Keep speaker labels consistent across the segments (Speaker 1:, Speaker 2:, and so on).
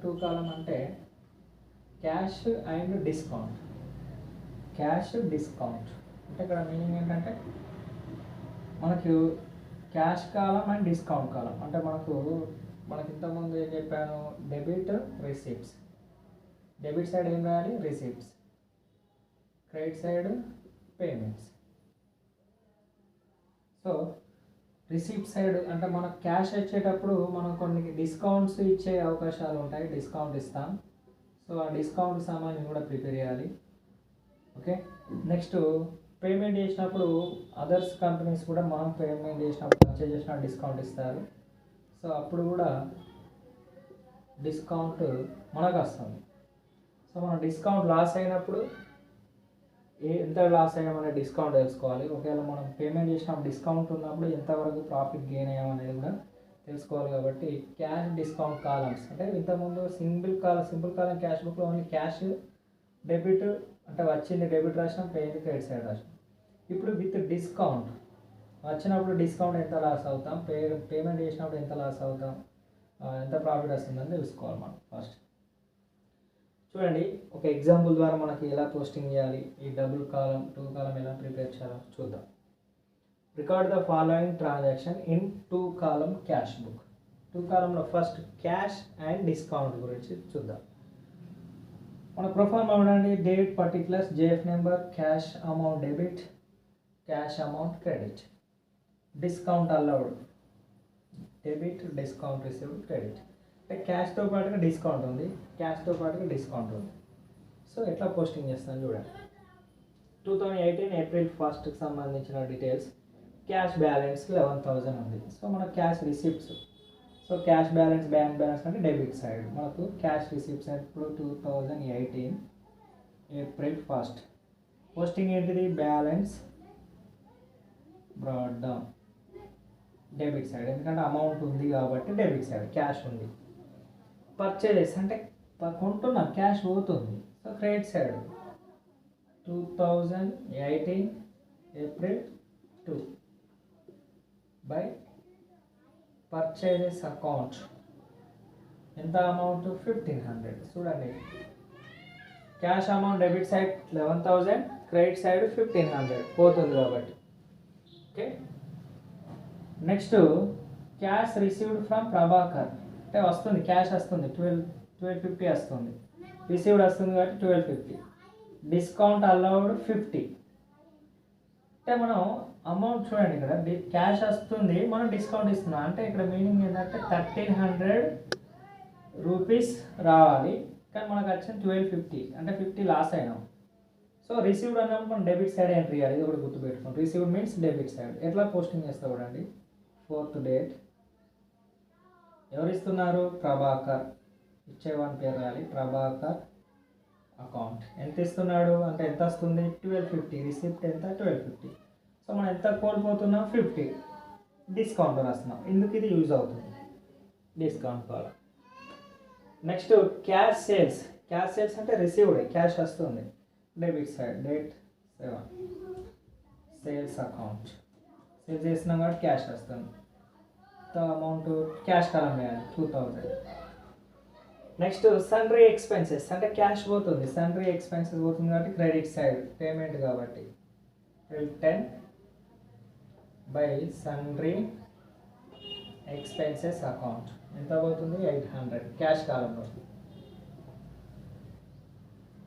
Speaker 1: Two కాలం అంటే cash and discount. Cash discount అంటే ఇక్కడ మీనింగ్ ఏంటంటే మనకు క్యాష్ కాలం అండ్ డిస్కౌంట్ కాలం అంటే మనకి ఇంతకుముందు ఏం చెప్పాను, డెబిట్ రిసిప్ట్స్. డెబిట్ సైడ్ ఏం రాయాలి, receipts. Credit side payments. So receipt side అంటే మనకు క్యాష్ వచ్చేటప్పుడు మనం కొన్ని డిస్కౌంట్స్ ఇచ్చే అవకాశాలు ఉంటాయి, డిస్కౌంట్ ఇస్తాం. సో ఆ డిస్కౌంట్ సామాన్ని కూడా ప్రిపేర్ చేయాలి. ఓకే, నెక్స్ట్ పేమెంట్ చేసినప్పుడు అదర్స్ కంపెనీస్ కూడా మనం పేమెంట్ చేసినప్పుడు పర్చేజ్ చేసిన డిస్కౌంట్ ఇస్తారు. సో అప్పుడు కూడా డిస్కౌంట్ మనకు వస్తుంది. సో మనం డిస్కౌంట్ లాస్ అయినప్పుడు ఎంత లాస్ అయ్యామనే డిస్కౌంట్ తెలుసుకోవాలి. ఒకవేళ మనం పేమెంట్ చేసినప్పుడు డిస్కౌంట్ ఉన్నప్పుడు ఎంతవరకు ప్రాఫిట్ గెయిన్ అయ్యామనేది కూడా తెలుసుకోవాలి. కాబట్టి క్యాష్ డిస్కౌంట్ కాలమ్స్ అంటే ఇంతకుముందు సింపుల్ కాలం క్యాష్ బుక్లో ఓన్లీ క్యాష్ డెబిట్ అంటే వచ్చింది డెబిట్ రాసినాం, పేయింది క్రెడిట్ సైడ్ రాసినాం. ఇప్పుడు విత్ డిస్కౌంట్ వచ్చినప్పుడు డిస్కౌంట్ ఎంత లాస్ అవుతాం, పేమెంట్ చేసినప్పుడు ఎంత లాస్ అవుతాం, ఎంత ప్రాఫిట్ వస్తుందని తెలుసుకోవాలి మనం ఫస్ట్. చూడండి, ఒక ఎగ్జాంపుల్ ద్వారా మనకి ఎలా పోస్టింగ్ చేయాలి, ఈ డబుల్ కాలం టూ కాలం ఎలా ప్రిపేర్ చేయాలో చూద్దాం. Record the following transaction in two column cash book. Two కాలంలో ఫస్ట్ క్యాష్ అండ్ డిస్కౌంట్ గురించి చూద్దాం. మన ప్రొఫార్మ్ అవ్వడండి, date, particulars, JF number, cash amount debit, cash amount credit, discount allowed debit, discount received credit. అంటే క్యాష్తో పాటుగా discount ఉంది, క్యాష్తో పాటుగా డిస్కౌంట్ ఉంది. సో ఎట్లా పోస్టింగ్ చేస్తాను చూడండి. 2018 ఏప్రిల్ 1కి సంబంధించిన డీటెయిల్స్. క్యాష్ బ్యాలెన్స్ 11,000 ఉంది. సో మన cash receipts, so cash balance bank balance అంటే డెబిట్ సైడ్. మనకు క్యాష్ రిసిప్ట్స్ ఇప్పుడు 2018 ఏప్రిల్ 1. పోస్టింగ్ ఏంటిది, balance broad down debit side, ఎందుకంటే అమౌంట్ ఉంది కాబట్టి డెబిట్ సైడ్ క్యాష్ ఉంది. పర్చేజెస్ అంటే కొంటున్నాం, క్యాష్ పోతుంది. So credit side 2018 April 2 by purchases account ఎంత అమౌంట్ 1,500. చూడండి, cash amount debit side 11,000, credit side 1,500 పోతుంది కాబట్టి. Okay, next cash received from Prabhakar అంటే వస్తుంది, క్యాష్ వస్తుంది 1250 వస్తుంది, రిసీవ్డ్ వస్తుంది కాబట్టి 1250. Discount allowed 50. అంటే మనం అమౌంట్ చూడండి, ఇక్కడ క్యాష్ వస్తుంది, మనం డిస్కౌంట్ ఇస్తున్నాం. అంటే ఇక్కడ మీనింగ్ ఏంటంటే 1,300 రూపీస్ రావాలి, కానీ మనకు వచ్చింది 1250 అంటే 50 లాస్ అయినాం. సో రిసీవ్డ్ అన్నప్పుడు మనం డెబిట్ సైడ్ ఎంట్రీ చేయాలి, ఇది కూడా గుర్తుపెట్టుకోండి. Received means debit side. ఎట్లా పోస్టింగ్ చేస్తా చూడండి. 4th డేట్ ఎవరు ఇస్తున్నారు, ప్రభాకర్. ఇచ్చేవాని పేరు రాయాలి, ప్రభాకర్ అకౌంట్. ఎంత ఇస్తున్నాడు అంటే ఎంత వస్తుంది 1250, రిసిప్ట్ ఎంత 1250. సో మనం ఎంత కోల్పోతున్నాం 50, డిస్కౌంట్ రాస్తున్నాం. ఎందుకు ఇది యూజ్ అవుతుంది, డిస్కౌంట్ కావాలి. Next cash sales. Cash sales అంటే రిసీవ్డ్, క్యాష్ వస్తుంది, debit side date 7 sales account. Sale చేస్తున్నాం కాబట్టి క్యాష్ వస్తుంది. అమౌంట్ క్యాష్ కాలం వేయాలి 2000. నెక్స్ట్ సన్రీ ఎక్స్పెన్సెస్ అంటే క్యాష్ పోతుంది, సన్రీ ఎక్స్పెన్సెస్ పోతుంది కాబట్టి క్రెడిట్ సైడ్ పేమెంట్ కాబట్టి 10 బై సన్రీ ఎక్స్పెన్సెస్ అకౌంట్ ఎంత పోతుంది 800 క్యాష్ కాలంలో.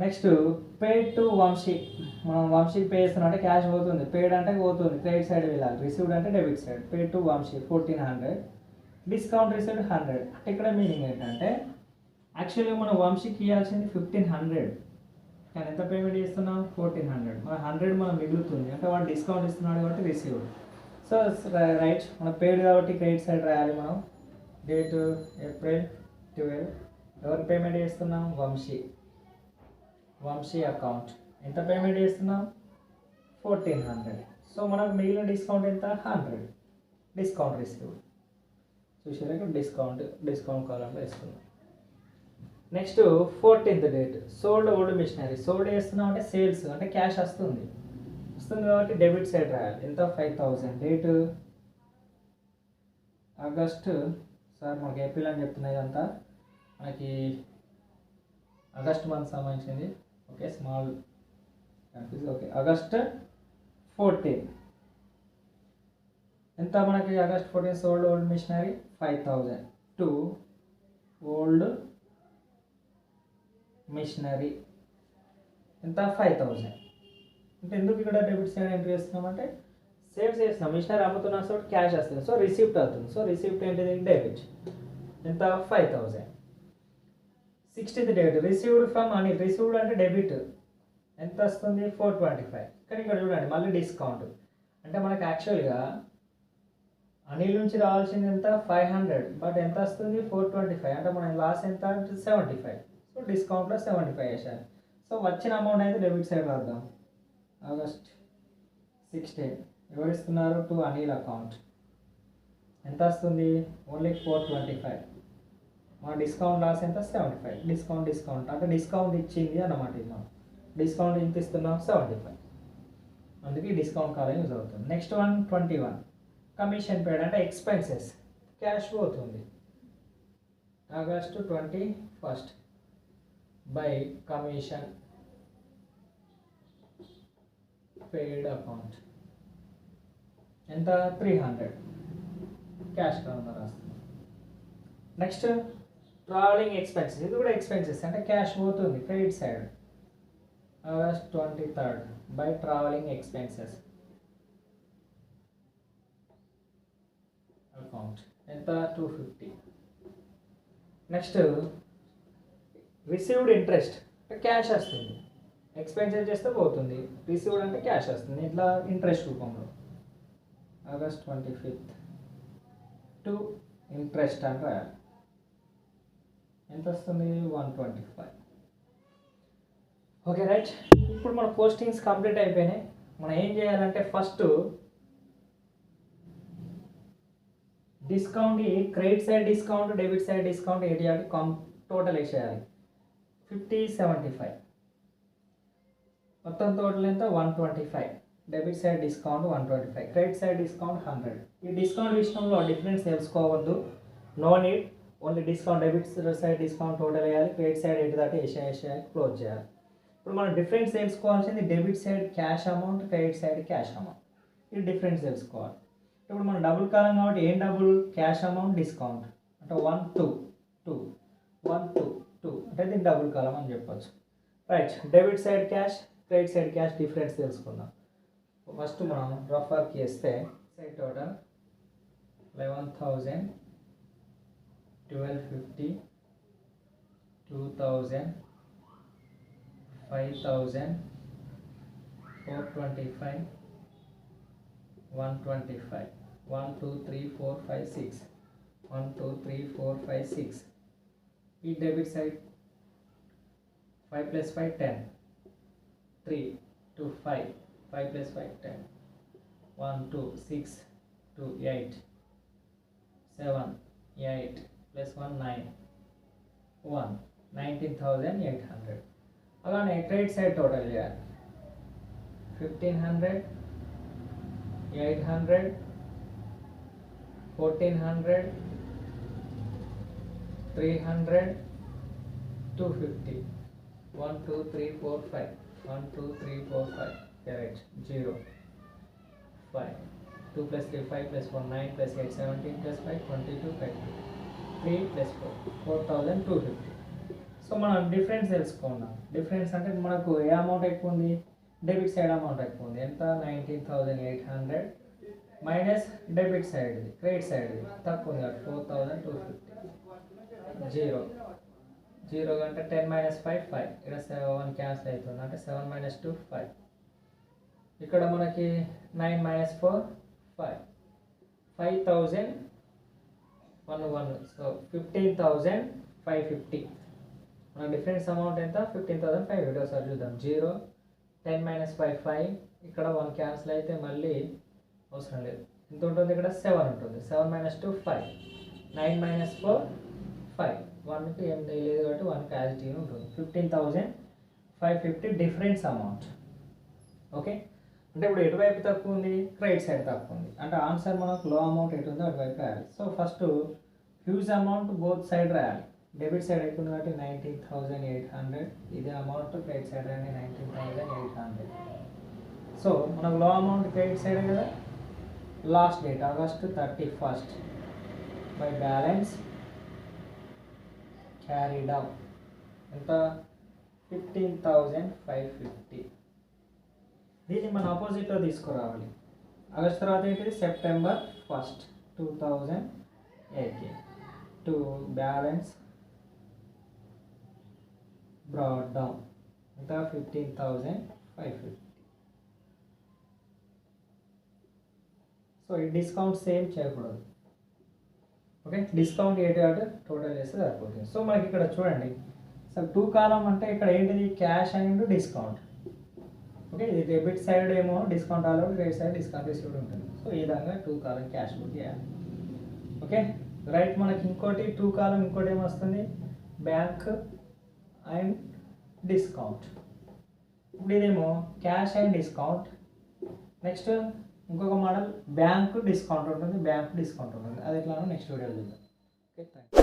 Speaker 1: Next paid to Vamshi. మనం వంశీకి పే చేస్తున్నాం అంటే క్యాష్ పోతుంది, పేడ్ అంటే పోతుంది, క్రెడిట్ సైడ్ వెళ్ళాలి, రిసీవ్డ్ అంటే debit side. Paid to Vamshi 1400, discount received 100. అంటే ఇక్కడ మీనింగ్ ఏంటంటే యాక్చువల్గా మనం వంశీకి ఇవ్వాల్సింది 1,500, కానీ ఎంత పేమెంట్ చేస్తున్నాం 1,400. మన 100 మనం మిగులుతుంది, అంటే వాడు డిస్కౌంట్ ఇస్తున్నాడు కాబట్టి రిసీవ్డ్. సో రైట్, మనం పేడ్ కాబట్టి క్రెడిట్ సైడ్ రాయాలి. మనం డేట్ ఏప్రిల్ 12, ఎవరు పేమెంట్ చేస్తున్నాం, వంశీ అకౌంట్. ఎంత పేమెంట్ చేస్తున్నాం 1,400. సో మనకు మిగిలిన డిస్కౌంట్ ఎంత 100, డిస్కౌంట్ రిసీవ్డ్. చూసారా, డిస్కౌంట్ కాలంలో వేసుకున్నాం. Next 14th date sold old machinery. Sold చేస్తున్నాం అంటే సేల్స్ అంటే క్యాష్ వస్తుంది కాబట్టి డెబిట్ సైడ్ రాయాలి. ఎంత 5,000. డేట్ ఆగస్ట్, సార్ మనకి ఏప్రిల్ అని చెప్తున్నాయి అంతా, మనకి ఆగస్ట్ మంత్ సంబంధించింది. Okay, small confuse. Okay, August 14 ఎంత మనకి August 14 sold old machinery 5,000 to old machinery ఎంత 5,000. అంటే ఎందుకు ఇక్కడ డెబిట్ సైడ్ ఎంట్రీ చేస్తున్నామంటే సేవ్ చేస్తున్నాం. మిషనరీ అమ్ముతున్నా సో క్యాష్ వస్తుంది, సో రిసిప్ట్ అవుతుంది. సో రిసిప్ట్ ఏంటిది డెబిట్ ఎంత 5,000. 60th date received from Anil. Received అంటే డెబిట్ ఎంత వస్తుంది 425. కానీ ఇక్కడ చూడండి మళ్ళీ డిస్కౌంట్. అంటే మనకు యాక్చువల్గా అనిల్ నుంచి రావాల్సింది ఎంత 500, బట్ ఎంత వస్తుంది 425. అంటే మన లాస్ ఎంత 75. సో డిస్కౌంట్లో 75 వేసారు. సో వచ్చిన అమౌంట్ అయితే డెబిట్ సైడ్ రాద్దాం. ఆగస్ట్ 16 ఎవరు ఇస్తున్నారు టు అనిల్ అకౌంట్. ఎంత వస్తుంది ఓన్లీ 425. మన డిస్కౌంట్ లాస్ ఎంత 75. డిస్కౌంట్ అంటే డిస్కౌంట్ ఇచ్చింది అన్నమాట. ఇది మనం డిస్కౌంట్ ఎంత ఇస్తున్నాం 75. అందుకే డిస్కౌంట్ కాలం యూజ్ అవుతుంది. నెక్స్ట్ 121 కమిషన్ పేడ్ అంటే ఎక్స్పెన్సెస్ క్యాష్ పోతుంది. August 21 by commission paid account ఎంత 300 క్యాష్ కాలంలో రాస్తుంది. Next travelling expenses. ఇది కూడా ఎక్స్పెన్సెస్ అంటే క్యాష్ పోతుంది credit side. August 23 by travelling expenses account ఎంత 250. నెక్స్ట్ రిసీవ్డ్ ఇంట్రెస్ట్ క్యాష్ వస్తుంది. ఎక్స్పెన్సెస్ చేస్తే పోతుంది, రిసీవ్డ్ అంటే క్యాష్ వస్తుంది ఇట్లా ఇంట్రెస్ట్ రూపంలో. ఆగస్ట్ 25 టు ఇంట్రెస్ట్ అని రాయాలి. ఎంత వస్తుంది 125. Okay right. ఇప్పుడు మన పోస్టింగ్స్ కంప్లీట్ అయిపోయినాయి. మనం ఏం చేయాలంటే first discount credit side discount debit side discount ఏంటి అంటే టోటల్ వేసేయాలి. 50, 75 మొత్తం టోటల్ ఎంత 125. Debit side discount 125, credit side discount 100. ఈ డిస్కౌంట్ విషయంలో డిఫరెన్స్ తెలుసుకోవద్దు, no need. Only discount debit side discount total వేయాలి, క్రెడిట్ సైడ్ ఏంటి దాటి వేసేయాలి, క్లోజ్ చేయాలి. ఇప్పుడు మనం డిఫరెన్స్ తెలుసుకోవాల్సింది debit side cash amount, credit side cash amount. ఈ డిఫరెన్స్ తెలుసుకోవాలి. ఇప్పుడు మనం డబుల్ కాలం కాబట్టి ఏం డబుల్ క్యాష్ అమౌంట్ డిస్కౌంట్ అంటే 1 2 2 1 2 2 అంటే దీన్ని డబుల్ కాలం అని చెప్పొచ్చు. Right. Debit side cash credit side cash difference తెలుసుకుందాం. ఫస్ట్ మనం రఫ్ వర్క్ చేస్తే సైడ్ టోటల్ 11,000 1250 2000 5000 425 125 1 2 3 4 5 6 1 2 3 4 5 6. ఈ debit side 5 plus 5 10 3 2 5 5 plus 5 10 1 2 6 2 8 7 8 plus 1 9 1 19,800. అలానే క్రెడిట్ సైడ్ టోటల్ చేయాలి. 1,500 800 1,400 300 250 1 2 3 4 5 1 2 3 4 5 correct 0 5 2 plus 3 5 plus 1 9 plus 8 17 plus 5 22 5 3 plus 4 4,250. So మనం డిఫరెన్స్ తెలుసుకున్నాం. డిఫరెన్స్ అంటే మనకు ఏ అమౌంట్ ఎక్కువ ఉంది డెబిట్ సైడ్ అమౌంట్ ఎక్కువ ఉంది. ఎంత 19,800 మైనస్ డెబిట్ సైడ్ది క్రెడిట్ సైడ్ది తక్కువ ఉంది కాబట్టి 4,250. 0 అంటే 10 minus 5 5 ఇక్కడ 7 క్యాన్సిల్ అవుతుంది అంటే 7 minus 2 5. ఇక్కడ మనకి 9 minus 4 5 5,000 1 1 సో 15,550. మన డిఫరెన్స్ అమౌంట్ ఎంత 15,550. ఒకసారి చూద్దాం. 0 10 minus 5 5 ఇక్కడ 1 క్యాన్సిల్ అయితే మళ్ళీ అవసరం లేదు. ఎంత ఉంటుంది ఇక్కడ 7 ఉంటుంది. 7 minus 2 5 9 minus 4 5 1కి ఏం లేదు కాబట్టి 1కి యాజ్ టీ ఉంటుంది. 15,550 డిఫరెన్స్ అమౌంట్. ఓకే. అంటే ఇప్పుడు ఎటువైపు తక్కువ ఉంది క్రెడిట్ సైడ్ తక్కువ ఉంది అంటే ఆన్సర్ మనకు లో అమౌంట్ ఎటు ఉందో అటువైపు రాయాలి. So first huge amount both side రాయాలి. డెబిట్ సైడ్ అయిపోయింది కాబట్టి 19,800. ఇదే అమౌంట్ క్రెడిట్ సైడ్ అండి 19,800. సో మనకు లో అమౌంట్ క్రెడిట్ సైడ్ కదా. Last date August 31st. By balance carried out ఎంత 15,550. దీన్ని మన ఆపోజిట్లో తీసుకురావాలి. ఆగస్ట్ తర్వాత ఏంటిది September 1st, 2018 to balance broad down ఎంత 15,550. సో ఈ డిస్కౌంట్ సేమ్ చేయకూడదు. ఓకే, డిస్కౌంట్ ఏంటి టోటల్ చేస్తే సరిపోతుంది. సో మనకి ఇక్కడ చూడండి, అసలు 2 కాలం అంటే ఇక్కడ ఏంటిది క్యాష్ అండ్ డిస్కౌంట్. ఓకే, ఇది డెబిట్ సైడ్ ఏమో discount already, credit side discount received ఉంటుంది. సో ఈ విధంగా 2 కాలం క్యాష్ బుక్ చేయాలి. Okay right. మనకి ఇంకోటి 2 కాలం ఇంకోటి ఏమొస్తుంది, బ్యాంక్ అండ్ డిస్కౌంట్. ఇప్పుడు ఇదేమో క్యాష్ అండ్ డిస్కౌంట్. నెక్స్ట్ ఇంకొక మోడల్ బ్యాంక్ డిస్కౌంట్ ఉంటుంది, బ్యాంక్ డిస్కౌంట్ ఉంటుంది. అది ఎట్లానో నెక్స్ట్ వీడియో చూద్దాం. Okay thank you.